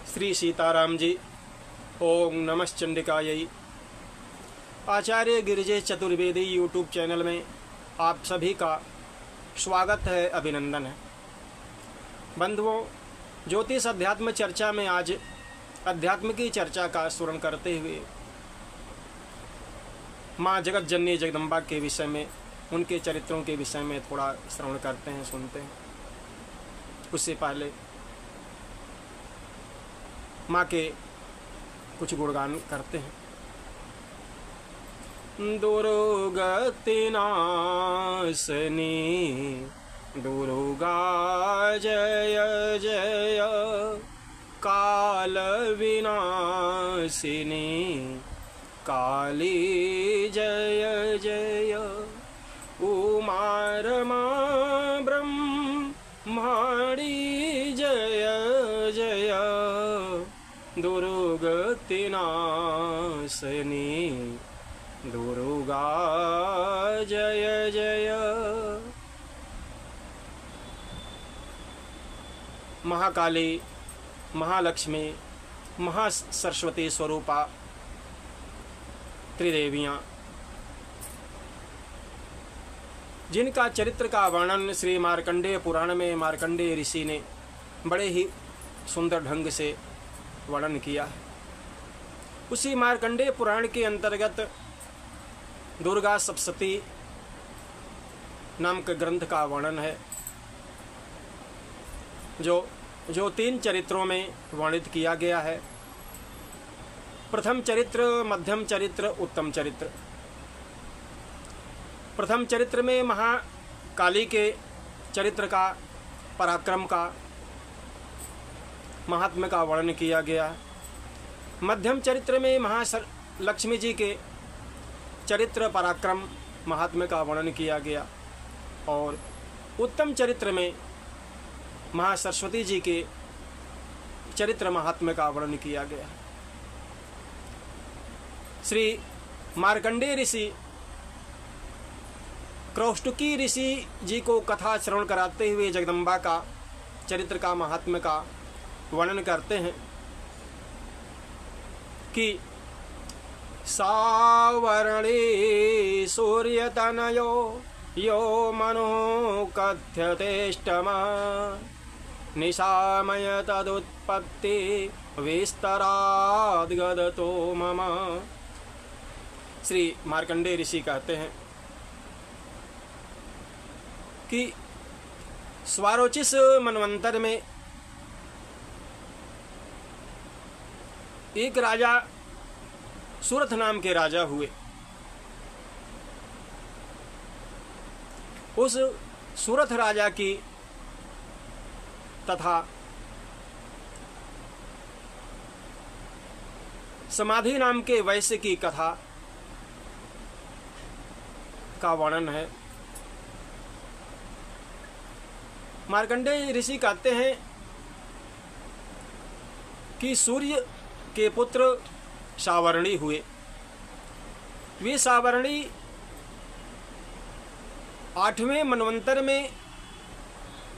श्री सीताराम जी। ओम नमश्चंडिकायै। आचार्य Girijesh Chaturvedi YouTube channel में आप सभी का स्वागत है, अभिनंदन है। बंधुओं, ज्योतिष अध्यात्म चर्चा में आज अध्यात्म की चर्चा का स्मरण करते हुए माँ जगत जननी जगदम्बा के विषय में, उनके चरित्रों के विषय में थोड़ा श्रवण करते हैं, सुनते हैं। उससे पहले माँ के कुछ गुणगान करते हैं। दुर्गति नाशनी दुर्गा जय जय, काल विनाशिनी काली जय जय, उमा रमा ब्रह्माणी जय जय, दुर्गति नाशनी दुर्गा जय जय। महाकाली, महालक्ष्मी, महासरस्वती स्वरूपा त्रिदेवियाँ, जिनका चरित्र का वर्णन श्री मार्कंडेय पुराण में मार्कंडेय ऋषि ने बड़े ही सुंदर ढंग से वर्णन किया है। उसी मार्कंडेय पुराण के अंतर्गत दुर्गा सप्तशती नामक ग्रंथ का वर्णन है, जो 3 चरित्रों में वर्णित किया गया है। प्रथम चरित्र, मध्यम चरित्र, उत्तम चरित्र। प्रथम चरित्र में महाकाली के चरित्र का, पराक्रम का, महात्म्य का वर्णन किया गया। मध्यम चरित्र में महालक्ष्मी जी के चरित्र, पराक्रम, महात्म्य का वर्णन किया गया। और उत्तम चरित्र में महासरस्वती जी के चरित्र, महात्म्य का वर्णन किया गया। श्री मार्कंडेय ऋषि क्रौष्टुकी ऋषि जी को कथा श्रवण कराते हुए जगदम्बा का चरित्र का, महात्म्य का वर्णन करते हैं कि सावर्णी सूर्यतनयो यो मनो कथ्यतेष्टमा, निशामय तदुत्पत्ति विस्तराद्गदतो मम। श्री मार्कंडेय ऋषि कहते हैं कि स्वारोचिष मनवंतर में एक राजा सूरथ नाम के राजा हुए। उस सूरथ राजा की तथा समाधि नाम के वैश्य की कथा का वर्णन है। मार्कंडेय ऋषि कहते हैं कि सूर्य के पुत्र सावर्णी हुए। वे सावर्णी 8वें मनवंतर में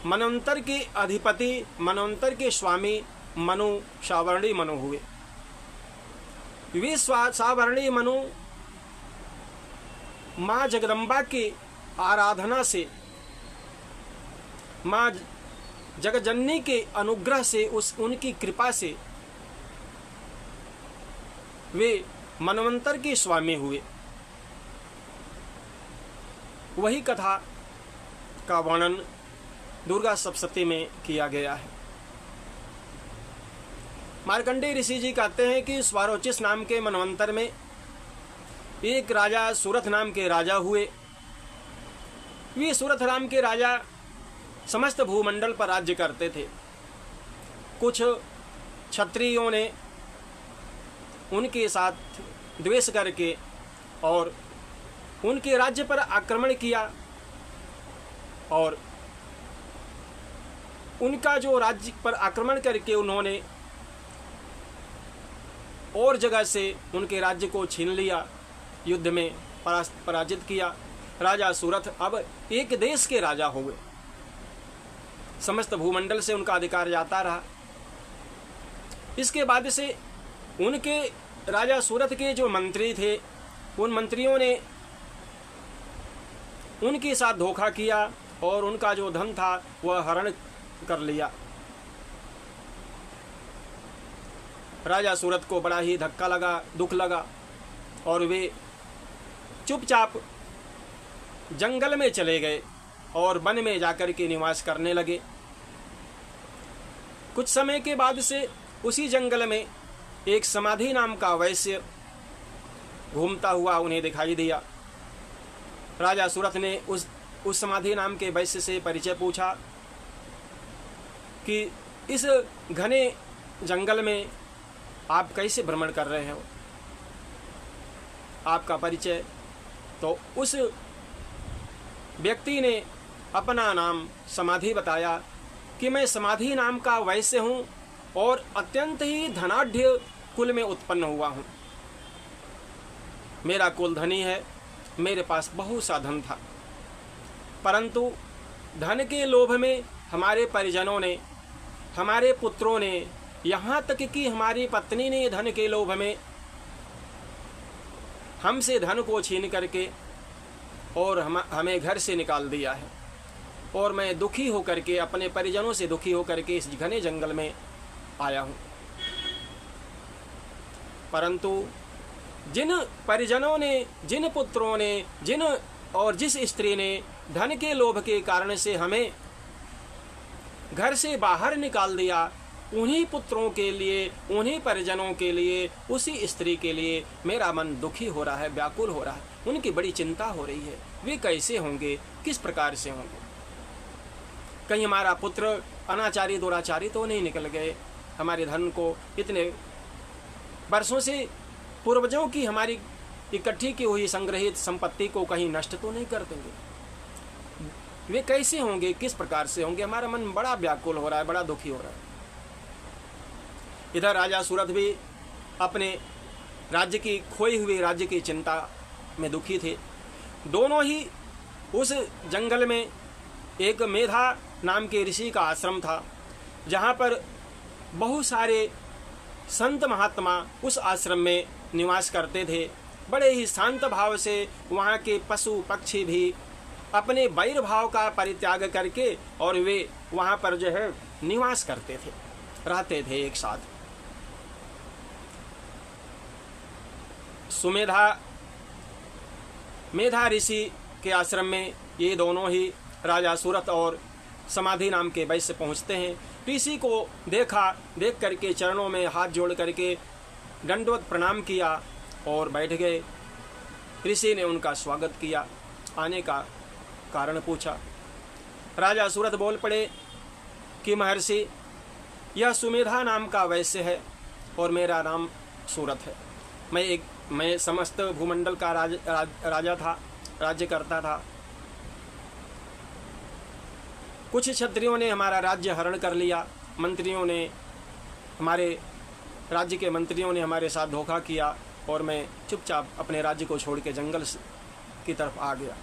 मनवंतर के अधिपति, मनवंतर के स्वामी मनु, सावर्णी मनु हुए। वे सावर्णी मनु माँ जगदम्बा की आराधना से, माँ जगजननी के अनुग्रह से, उनकी कृपा से वे मनवंतर के स्वामी हुए। वही कथा का वर्णन दुर्गा सप्तशती में किया गया है। मार्कंडेय ऋषि जी कहते हैं कि स्वारोचिष नाम के मनवंतर में एक राजा सूरथ नाम के राजा हुए। वे सूरथ नाम के राजा समस्त भूमंडल पर राज्य करते थे। कुछ क्षत्रियों ने उनके साथ द्वेष करके और उनके राज्य पर आक्रमण किया, और उनका जो राज्य पर आक्रमण करके उन्होंने और जगह से उनके राज्य को छीन लिया, युद्ध में पराजित किया। राजा सूरथ अब एक देश के राजा हुए। समस्त भूमंडल से उनका अधिकार जाता रहा। इसके बाद से उनके राजा सूरत के जो मंत्री थे, उन मंत्रियों ने उनके साथ धोखा किया और उनका जो धन था वह हरण कर लिया। राजा सूरत को बड़ा ही धक्का लगा, दुख लगा, और वे चुपचाप जंगल में चले गए और वन में जाकर के निवास करने लगे। कुछ समय के बाद से उसी जंगल में एक समाधि नाम का वैश्य घूमता हुआ उन्हें दिखाई दिया। राजा सूरत ने उस समाधि नाम के वैश्य से परिचय पूछा कि इस घने जंगल में आप कैसे भ्रमण कर रहे हो, आपका परिचय। तो उस व्यक्ति ने अपना नाम समाधि बताया कि मैं समाधि नाम का वैश्य हूँ और अत्यंत ही धनाढ्य कुल में उत्पन्न हुआ हूँ। मेरा कुल धनी है, मेरे पास बहुत सा धन था, परंतु धन के लोभ में हमारे परिजनों ने, हमारे पुत्रों ने, यहाँ तक कि हमारी पत्नी ने धन के लोभ में हमसे धन को छीन करके और हमें घर से निकाल दिया है। और मैं दुखी होकर के, अपने परिजनों से दुखी होकर के इस घने जंगल में आया हूँ। परंतु जिन परिजनों ने, जिन पुत्रों ने, जिस स्त्री ने धन के लोभ के कारण से हमें घर से बाहर निकाल दिया, उन्हीं पुत्रों के लिए, उन्हीं परिजनों के लिए, उसी स्त्री के लिए मेरा मन दुखी हो रहा है, व्याकुल हो रहा है। उनकी बड़ी चिंता हो रही है, वे कैसे होंगे, किस प्रकार से होंगे। कहीं हमारा पुत्र अनाचारी दुराचारी तो नहीं निकल गए, हमारे धन को, इतने वर्षों से पूर्वजों की हमारी इकट्ठी की हुई संग्रहित संपत्ति को कहीं नष्ट तो नहीं कर देंगे। वे कैसे होंगे, किस प्रकार से होंगे। हमारा मन बड़ा व्याकुल हो रहा है, बड़ा दुखी हो रहा है। इधर राजा सूरत भी अपने राज्य की, खोई हुई राज्य की चिंता में दुखी थे। दोनों ही उस जंगल में एक मेधा नाम के ऋषि का आश्रम था, जहाँ पर बहुत सारे संत महात्मा उस आश्रम में निवास करते थे। बड़े ही शांत भाव से वहाँ के पशु पक्षी भी अपने वैर भाव का परित्याग करके और वे वहाँ पर जो है निवास करते थे, रहते थे एक साथ। मेधा ऋषि के आश्रम में ये दोनों ही राजा सूरत और समाधि नाम के वैश्य पहुँचते हैं। ऋषि को देख करके चरणों में हाथ जोड़ करके दंडवत प्रणाम किया और बैठ गए। ऋषि ने उनका स्वागत किया, आने का कारण पूछा। राजा सूरत बोल पड़े कि महर्षि, यह सुमेधा नाम का वैश्य है और मेरा नाम सूरत है। मैं समस्त भूमंडल का राजा था, राज्य करता था। कुछ क्षत्रियों ने हमारा राज्य हरण कर लिया, मंत्रियों ने, हमारे राज्य के मंत्रियों ने हमारे साथ धोखा किया और मैं चुपचाप अपने राज्य को छोड़ के जंगल की तरफ आ गया।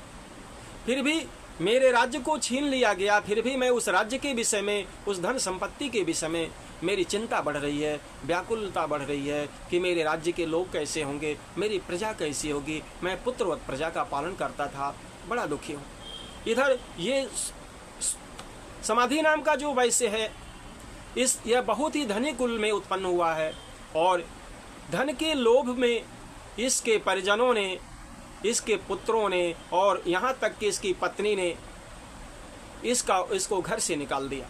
फिर भी मेरे राज्य को छीन लिया गया, फिर भी मैं उस राज्य के विषय में, उस धन संपत्ति के विषय में मेरी चिंता बढ़ रही है, व्याकुलता बढ़ रही है कि मेरे राज्य के लोग कैसे होंगे, मेरी प्रजा कैसी होगी। मैं पुत्रवत प्रजा का पालन करता था, बड़ा दुखी हूँ। इधर ये समाधि नाम का जो वैश्य है, यह बहुत ही धनी कुल में उत्पन्न हुआ है और धन के लोभ में इसके परिजनों ने, इसके पुत्रों ने और यहाँ तक कि इसकी पत्नी ने इसको घर से निकाल दिया।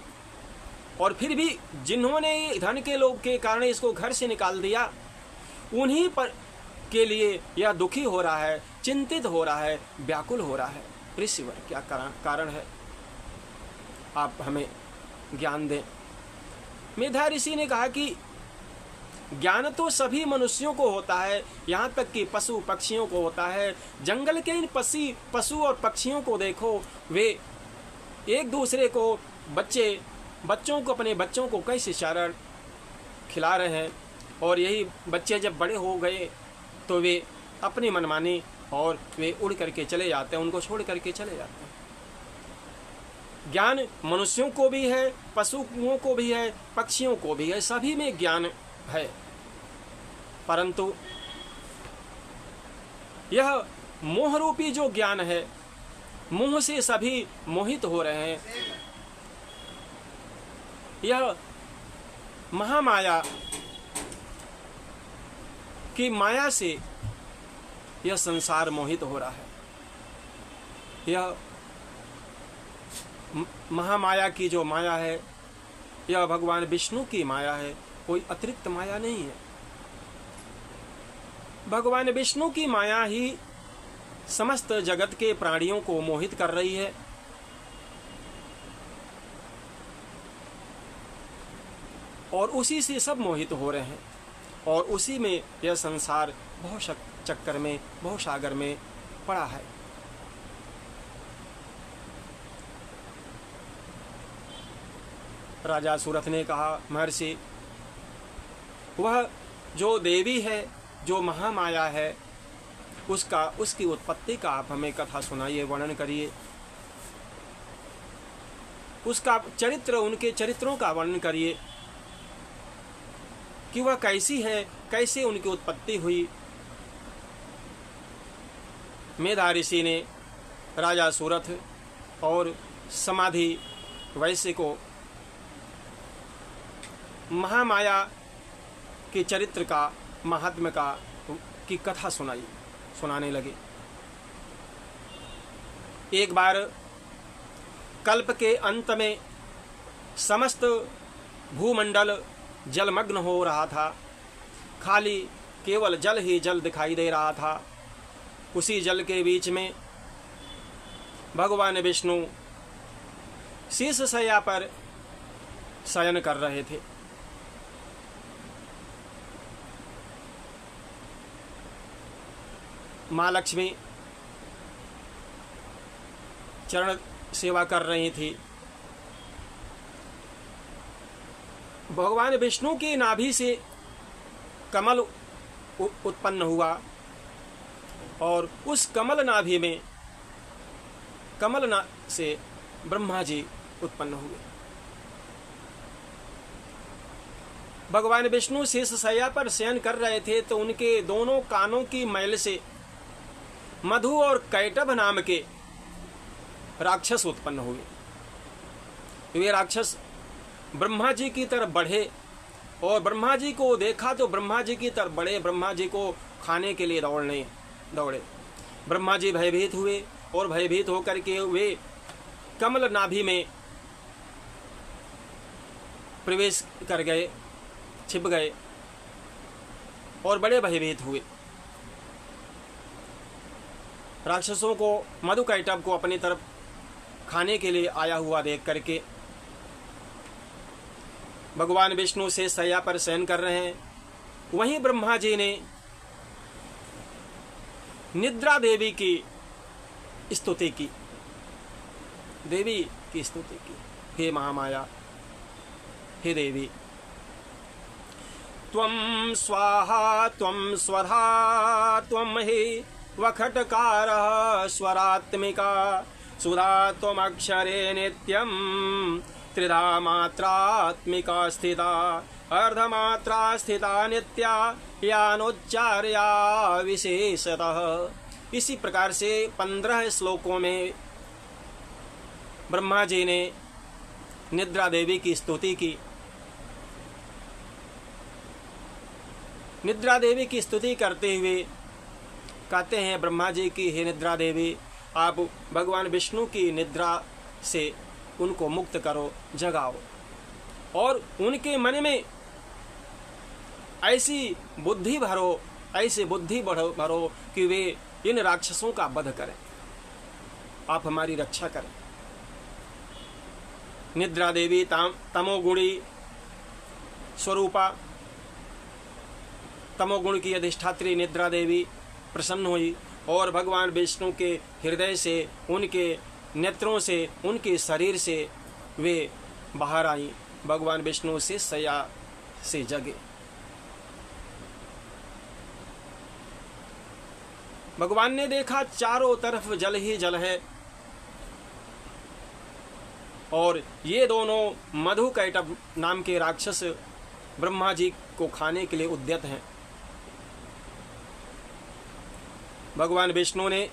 और फिर भी जिन्होंने धन के लोभ के कारण इसको घर से निकाल दिया, उन्हीं पर के लिए यह दुखी हो रहा है, चिंतित हो रहा है, व्याकुल हो रहा है। ऋषिवर, क्या कारण है, आप हमें ज्ञान दें। मेधा ऋषि ने कहा कि ज्ञान तो सभी मनुष्यों को होता है, यहाँ तक कि पशु पक्षियों को होता है। जंगल के इन पशु और पक्षियों को देखो, वे एक दूसरे को, बच्चों को, अपने बच्चों को कैसे चारा खिला रहे हैं। और यही बच्चे जब बड़े हो गए तो वे अपनी मनमानी और वे उड़ करके चले जाते हैं, उनको छोड़ करके चले जाते हैं। ज्ञान मनुष्यों को भी है, पशुओं को भी है, पक्षियों को भी है, सभी में ज्ञान है, परंतु यह मोह रूपी जो ज्ञान है, मोह से सभी मोहित हो रहे हैं। यह महामाया की माया से यह संसार मोहित हो रहा है। यह महामाया की जो माया है, यह भगवान विष्णु की माया है, कोई अतिरिक्त माया नहीं है। भगवान विष्णु की माया ही समस्त जगत के प्राणियों को मोहित कर रही है। और उसी से सब मोहित हो रहे हैं, और उसी में यह संसार बहुत चक्कर में, बहुत सागर में पड़ा है। राजा सूरथ ने कहा, महर्षि, वह जो देवी है, जो महामाया है, उसकी उत्पत्ति का आप हमें कथा सुनाइए, वर्णन करिए। उसका चरित्र, उनके चरित्रों का वर्णन करिए कि वह कैसी है, कैसे उनकी उत्पत्ति हुई। मेधा ऋषि ने राजा सूरथ और समाधि वैश्य को महामाया के चरित्र का, महात्म्य का की कथा सुनाने लगे। एक बार कल्प के अंत में समस्त भूमंडल जलमग्न हो रहा था, खाली केवल जल ही जल दिखाई दे रहा था। उसी जल के बीच में भगवान विष्णु शीश शैया पर शयन कर रहे थे। माँ लक्ष्मी चरण सेवा कर रही थी। भगवान विष्णु की नाभि से कमल उत्पन्न हुआ, और उस कमल नाभि में से ब्रह्मा जी उत्पन्न हुए। भगवान विष्णु शेष शैया पर शयन कर रहे थे, तो उनके दोनों कानों की मैल से मधु और कैटभ नाम के राक्षस उत्पन्न हुए। वे राक्षस ब्रह्मा जी की तरफ बढ़े, और ब्रह्मा जी को देखा तो ब्रह्मा जी की तरफ बढ़े, ब्रह्मा जी को खाने के लिए दौड़े। ब्रह्मा जी भयभीत हुए, और भयभीत होकर के वे कमल नाभि में प्रवेश कर गए, छिप गए, और बड़े भयभीत हुए। राक्षसों को, मधु कैटभ को अपनी तरफ खाने के लिए आया हुआ देख करके भगवान विष्णु से शैया पर शयन कर रहे हैं। वहीं ब्रह्मा जी ने निद्रा देवी की स्तुति की, देवी की स्तुति की, हे महामाया, हे देवी, त्वं स्वाहा त्वं स्वधा त्वं हि वखटकारः स्वरात्मिका सुधा त्वमक्षरे नित्यं त्रिधा मात्रात्मिका स्थिता अर्धमात्रा स्थिता नित्या यानोच्चार्या विशेषतः। इसी प्रकार से 15 श्लोकों में ब्रह्मा जी ने निद्रा देवी की स्तुति की। निद्रा देवी की स्तुति करते हुए कहते हैं ब्रह्मा जी की, हे निद्रा देवी, आप भगवान विष्णु की निद्रा से उनको मुक्त करो, जगाओ, और उनके मन में ऐसी बुद्धि भरो, ऐसे बुद्धि भरो कि वे इन राक्षसों का वध करें, आप हमारी रक्षा करें। निद्रा देवी तमोगुणी स्वरूपा, तमोगुण की अधिष्ठात्री निद्रा देवी प्रसन्न हुई, और भगवान विष्णु के हृदय से, उनके नेत्रों से, उनके शरीर से वे बाहर आई, भगवान विष्णु से शैया से जगे। भगवान ने देखा चारों तरफ जल ही जल है, और ये दोनों मधु कैटभ नाम के राक्षस ब्रह्मा जी को खाने के लिए उद्यत हैं। भगवान विष्णु ने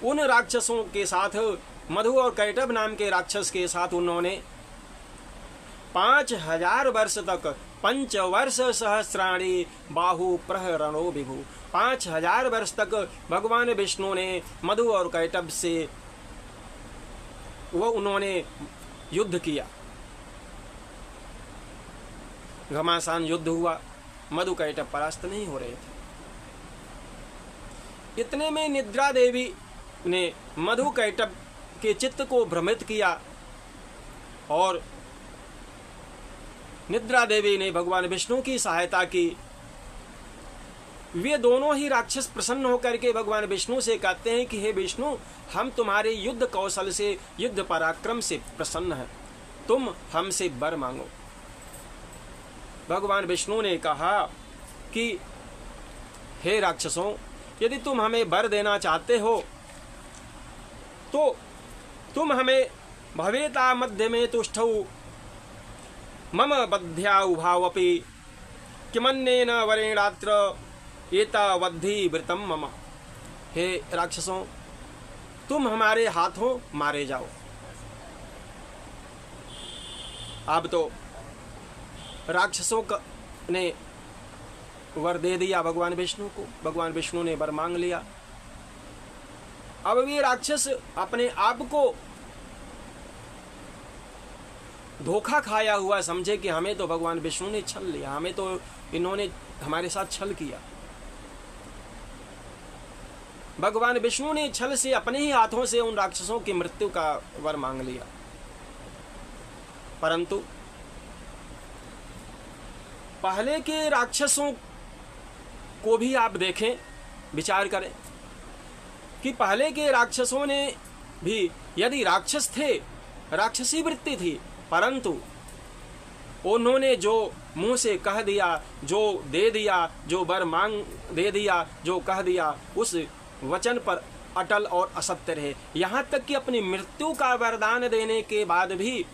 उन राक्षसों के साथ, मधु और कैटभ नाम के राक्षस के साथ उन्होंने 5000 वर्ष तक पंचवर्ष सहस्राणी बाहु प्रहरणो विभु, 5000 वर्ष तक भगवान विष्णु ने मधु और कैटभ से वो उन्होंने युद्ध किया। घमासान युद्ध हुआ, मधु कैटभ परास्त नहीं हो रहे थे। इतने में निद्रा देवी ने मधु कैटभ के चित्त को भ्रमित किया और निद्रा देवी ने भगवान विष्णु की सहायता की। वे दोनों ही राक्षस प्रसन्न होकर के भगवान विष्णु से कहते हैं कि हे विष्णु, हम तुम्हारे युद्ध कौशल से, युद्ध पराक्रम से प्रसन्न हैं, तुम हमसे वर मांगो। भगवान विष्णु ने कहा कि हे राक्षसों, यदि तुम हमें वर देना चाहते हो तो तुम हमें भवेता मध्य में तुष्ठौ मम बध्या उभावपि किमन्नेन वरेणात्र एतावद्धि वृतम मम। हे राक्षसों, तुम हमारे हाथों मारे जाओ। अब तो राक्षसों ने वर दे दिया भगवान विष्णु को। भगवान विष्णु ने वर मांग लिया। अब वे राक्षस अपने आप को धोखा खाया हुआ समझे कि हमें तो भगवान विष्णु ने छल लिया, हमें तो इन्होंने हमारे साथ छल किया। भगवान विष्णु ने छल से अपने ही हाथों से उन राक्षसों की मृत्यु का वर मांग लिया। परंतु पहले के राक्षसों को भी आप देखें, विचार करें कि पहले के राक्षसों ने भी, यदि राक्षस थे, राक्षसी वृत्ति थी, परंतु उन्होंने जो मुंह से कह दिया, जो दे दिया, जो वर मांग दे दिया, जो कह दिया, उस वचन पर अटल और असत्य रहे। यहाँ तक कि अपनी मृत्यु का वरदान देने के बाद भी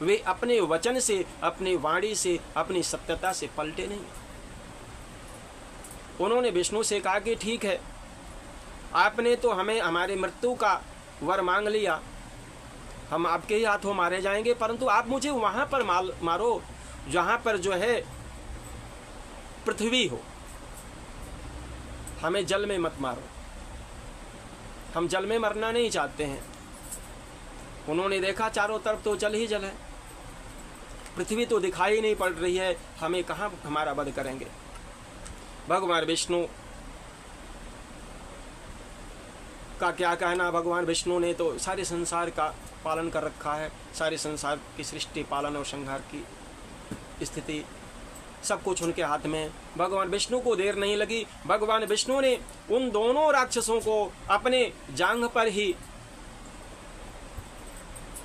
वे अपने वचन से, अपनी वाणी से, अपनी सत्यता से पलटे नहीं। उन्होंने विष्णु से कहा कि ठीक है, आपने तो हमें हमारी मृत्यु का वर मांग लिया, हम आपके ही हाथों मारे जाएंगे, परंतु आप मुझे वहां पर मारो जहां पर जो है पृथ्वी हो, हमें जल में मत मारो, हम जल में मरना नहीं चाहते हैं। उन्होंने देखा चारों तरफ तो जल ही जल है, पृथ्वी तो दिखाई नहीं पड़ रही है, हमें कहां हमारा वध करेंगे। भगवान विष्णु का क्या कहना, भगवान विष्णु ने तो सारे संसार का पालन कर रखा है, सारे संसार की सृष्टि, पालन और संहार की स्थिति सब कुछ उनके हाथ में। भगवान विष्णु को देर नहीं लगी, भगवान विष्णु ने उन दोनों राक्षसों को अपने जांघ पर ही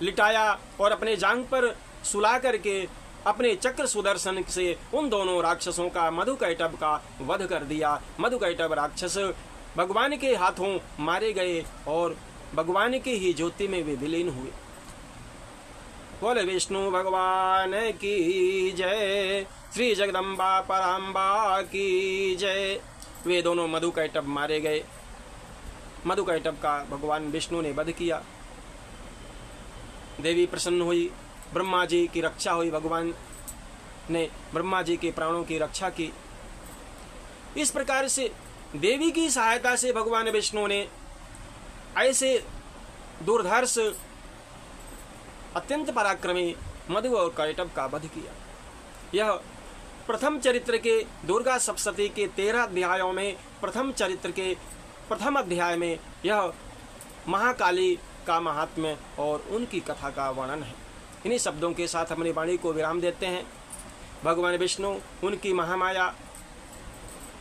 लिटाया और अपने जांघ पर सुला करके अपने चक्र सुदर्शन से उन दोनों राक्षसों का, मधु कैटभ का वध कर दिया। मधु कैटभ राक्षस भगवान के हाथों मारे गए और भगवान की ही ज्योति में वे विलीन हुए। बोले विष्णु भगवान की जय, श्री जगदम्बा पराम्बा की जय। वे दोनों मधु कैटभ मारे गए। मधु कैटभ का भगवान विष्णु ने वध किया। देवी प्रसन्न हुई, ब्रह्मा जी की रक्षा हुई, भगवान ने ब्रह्मा जी के प्राणों की रक्षा की। इस प्रकार से देवी की सहायता से भगवान विष्णु ने ऐसे दुर्धर्ष अत्यंत पराक्रमी मधु और कैटभ का वध किया। यह प्रथम चरित्र के दुर्गा सप्तशती के 13 अध्यायों में प्रथम चरित्र के प्रथम अध्याय में यह महाकाली का महात्म्य और उनकी कथा का वर्णन है। इन्हीं शब्दों के साथ अपनी वाणी को विराम देते हैं। भगवान विष्णु, उनकी महामाया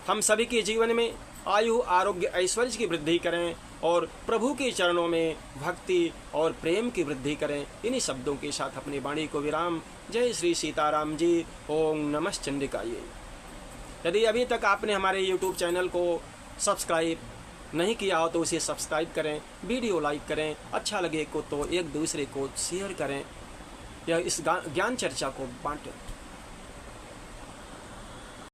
हम सभी के जीवन में आयु, आरोग्य, ऐश्वर्य की वृद्धि करें और प्रभु के चरणों में भक्ति और प्रेम की वृद्धि करें। इन्हीं शब्दों के साथ अपनी वाणी को विराम। जय श्री सीताराम जी। ओम नमः चंडिकाये। यदि अभी तक आपने हमारे YouTube चैनल को सब्सक्राइब नहीं किया हो तो उसे सब्सक्राइब करें, वीडियो लाइक करें, अच्छा लगे को तो एक दूसरे को शेयर करें। या इस ज्ञान चर्चा को बांटे।